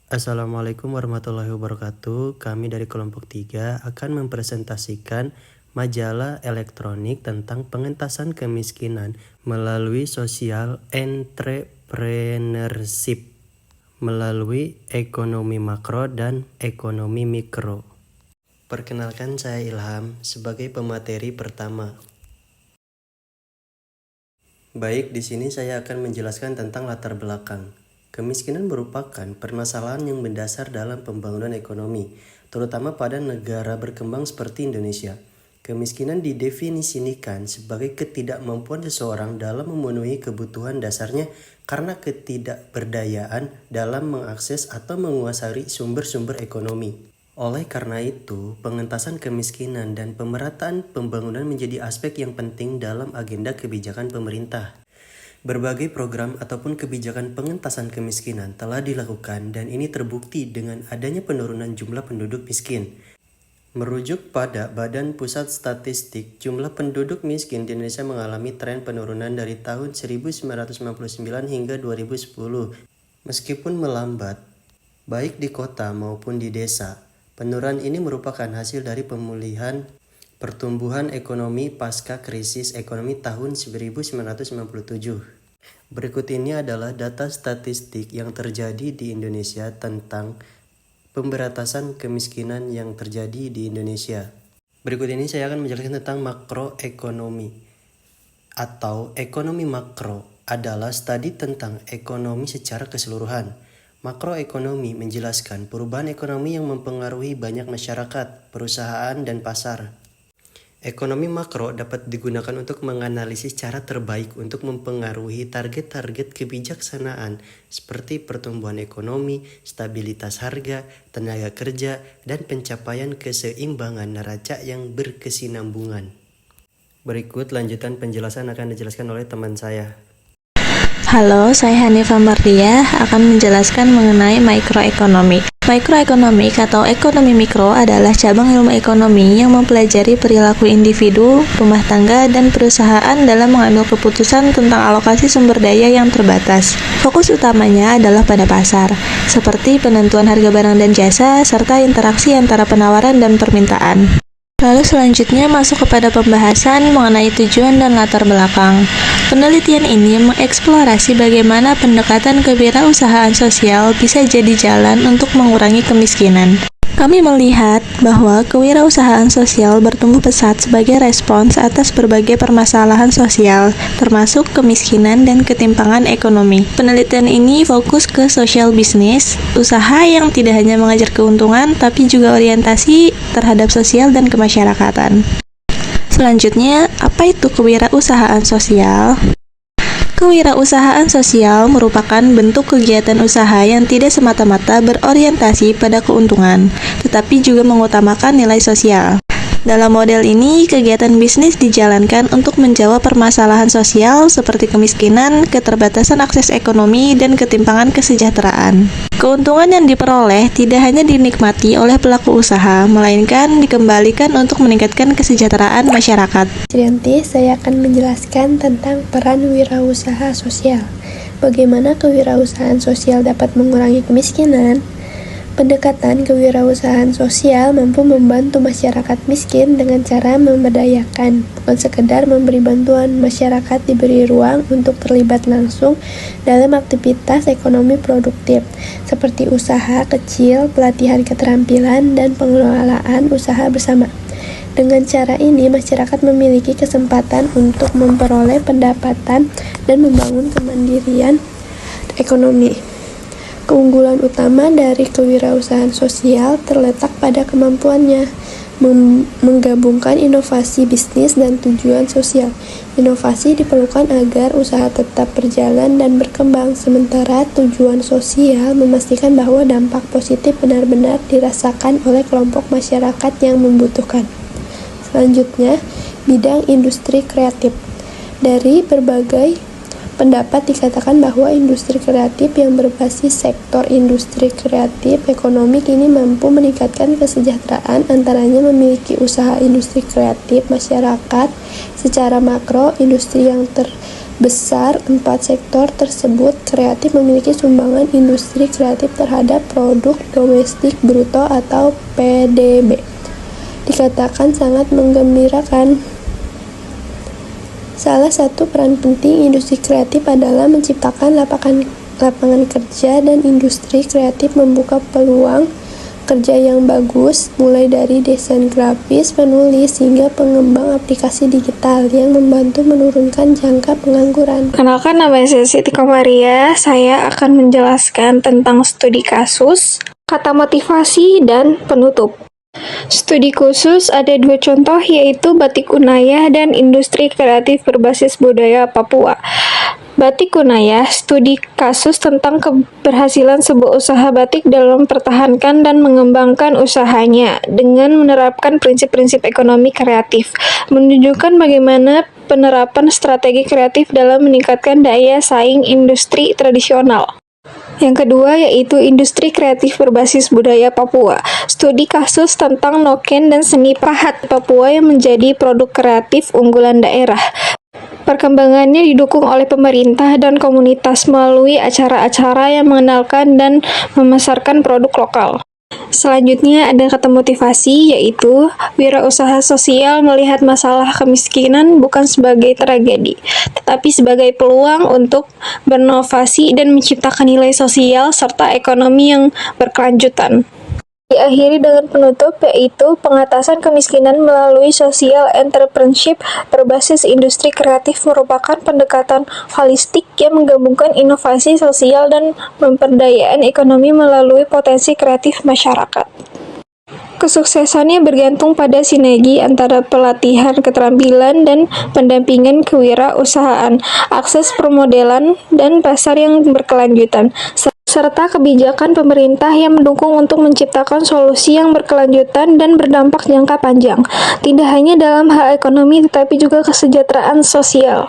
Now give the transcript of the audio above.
Assalamualaikum warahmatullahi wabarakatuh. Kami dari kelompok 3 akan mempresentasikan majalah elektronik tentang pengentasan kemiskinan melalui social entrepreneurship melalui ekonomi makro dan ekonomi mikro. Perkenalkan, saya Ilham sebagai pemateri pertama. Baik, di sini saya akan menjelaskan tentang latar belakang. Kemiskinan merupakan permasalahan yang mendasar dalam pembangunan ekonomi, terutama pada negara berkembang seperti Indonesia. Kemiskinan didefinisikan sebagai ketidakmampuan seseorang dalam memenuhi kebutuhan dasarnya karena ketidakberdayaan dalam mengakses atau menguasai sumber-sumber ekonomi. Oleh karena itu, pengentasan kemiskinan dan pemerataan pembangunan menjadi aspek yang penting dalam agenda kebijakan pemerintah. Berbagai program ataupun kebijakan pengentasan kemiskinan telah dilakukan dan ini terbukti dengan adanya penurunan jumlah penduduk miskin. Merujuk pada Badan Pusat Statistik, jumlah penduduk miskin di Indonesia mengalami tren penurunan dari tahun 1999 hingga 2010. Meskipun melambat, baik di kota maupun di desa, penurunan ini merupakan hasil dari pemulihan pertumbuhan ekonomi pasca krisis ekonomi tahun 1997. Berikut ini adalah data statistik yang terjadi di Indonesia tentang pemberantasan kemiskinan yang terjadi di Indonesia. Berikut ini saya akan menjelaskan tentang makroekonomi atau ekonomi makro adalah studi tentang ekonomi secara keseluruhan. Makroekonomi menjelaskan perubahan ekonomi yang mempengaruhi banyak masyarakat, perusahaan, dan pasar. Ekonomi makro dapat digunakan untuk menganalisis cara terbaik untuk mempengaruhi target-target kebijaksanaan seperti pertumbuhan ekonomi, stabilitas harga, tenaga kerja, dan pencapaian keseimbangan neraca yang berkesinambungan. Berikut lanjutan penjelasan akan dijelaskan oleh teman saya. Halo, saya Hanifah Mardiah akan menjelaskan mengenai mikroekonomi. Mikroekonomi atau ekonomi mikro adalah cabang ilmu ekonomi yang mempelajari perilaku individu, rumah tangga, dan perusahaan dalam mengambil keputusan tentang alokasi sumber daya yang terbatas. Fokus utamanya adalah pada pasar, seperti penentuan harga barang dan jasa, serta interaksi antara penawaran dan permintaan. Lalu selanjutnya masuk kepada pembahasan mengenai tujuan dan latar belakang. Penelitian ini mengeksplorasi bagaimana pendekatan kewirausahaan sosial bisa jadi jalan untuk mengurangi kemiskinan. Kami melihat bahwa kewirausahaan sosial bertumbuh pesat sebagai respons atas berbagai permasalahan sosial, termasuk kemiskinan dan ketimpangan ekonomi. Penelitian ini fokus ke social business, usaha yang tidak hanya mengajar keuntungan, tapi juga orientasi terhadap sosial dan kemasyarakatan. Selanjutnya, apa itu kewirausahaan sosial? Kewirausahaan sosial merupakan bentuk kegiatan usaha yang tidak semata-mata berorientasi pada keuntungan, tetapi juga mengutamakan nilai sosial. Dalam model ini, kegiatan bisnis dijalankan untuk menjawab permasalahan sosial seperti kemiskinan, keterbatasan akses ekonomi, dan ketimpangan kesejahteraan. Keuntungan yang diperoleh tidak hanya dinikmati oleh pelaku usaha, melainkan dikembalikan untuk meningkatkan kesejahteraan masyarakat. Nanti saya akan menjelaskan tentang peran wirausaha sosial. Bagaimana kewirausahaan sosial dapat mengurangi kemiskinan? Pendekatan kewirausahaan sosial mampu membantu masyarakat miskin dengan cara memberdayakan, bukan sekedar memberi bantuan. Masyarakat diberi ruang untuk terlibat langsung dalam aktivitas ekonomi produktif, seperti usaha kecil, pelatihan keterampilan, dan pengelolaan usaha bersama. Dengan cara ini, masyarakat memiliki kesempatan untuk memperoleh pendapatan dan membangun kemandirian ekonomi. Keunggulan utama dari kewirausahaan sosial terletak pada kemampuannya menggabungkan inovasi bisnis dan tujuan sosial. Inovasi diperlukan agar usaha tetap berjalan dan berkembang, sementara tujuan sosial memastikan bahwa dampak positif benar-benar dirasakan oleh kelompok masyarakat yang membutuhkan. Selanjutnya, bidang industri kreatif. Dari berbagai pendapat dikatakan bahwa industri kreatif yang berbasis sektor industri kreatif ekonomi kini mampu meningkatkan kesejahteraan, antaranya memiliki usaha industri kreatif masyarakat. Secara makro, industri yang terbesar 4 sektor tersebut kreatif memiliki sumbangan industri kreatif terhadap produk domestik bruto atau PDB. Dikatakan sangat menggembirakan. Salah satu peran penting industri kreatif adalah menciptakan lapangan kerja, dan industri kreatif membuka peluang kerja yang bagus, mulai dari desain grafis, penulis, hingga pengembang aplikasi digital yang membantu menurunkan jangka pengangguran. Kenalkan, nama saya Siti Komaria. Saya akan menjelaskan tentang studi kasus, kata motivasi, dan penutup. Studi khusus ada 2 contoh, yaitu Batik Unayah dan Industri Kreatif Berbasis Budaya Papua. Batik Unayah, studi kasus tentang keberhasilan sebuah usaha batik dalam mempertahankan dan mengembangkan usahanya dengan menerapkan prinsip-prinsip ekonomi kreatif, menunjukkan bagaimana penerapan strategi kreatif dalam meningkatkan daya saing industri tradisional. Yang kedua yaitu Industri Kreatif Berbasis Budaya Papua, studi kasus tentang noken dan seni pahat Papua yang menjadi produk kreatif unggulan daerah. Perkembangannya didukung oleh pemerintah dan komunitas melalui acara-acara yang mengenalkan dan memasarkan produk lokal. Selanjutnya ada kata motivasi, yaitu wirausaha sosial melihat masalah kemiskinan bukan sebagai tragedi, tetapi sebagai peluang untuk berinovasi dan menciptakan nilai sosial serta ekonomi yang berkelanjutan. Diakhiri dengan penutup, yaitu pengatasan kemiskinan melalui social entrepreneurship berbasis industri kreatif merupakan pendekatan holistik yang menggabungkan inovasi sosial dan pemberdayaan ekonomi melalui potensi kreatif masyarakat. Kesuksesannya bergantung pada sinergi antara pelatihan keterampilan dan pendampingan kewirausahaan, akses permodalan, dan pasar yang berkelanjutan, serta kebijakan pemerintah yang mendukung untuk menciptakan solusi yang berkelanjutan dan berdampak jangka panjang, tidak hanya dalam hal ekonomi tetapi juga kesejahteraan sosial.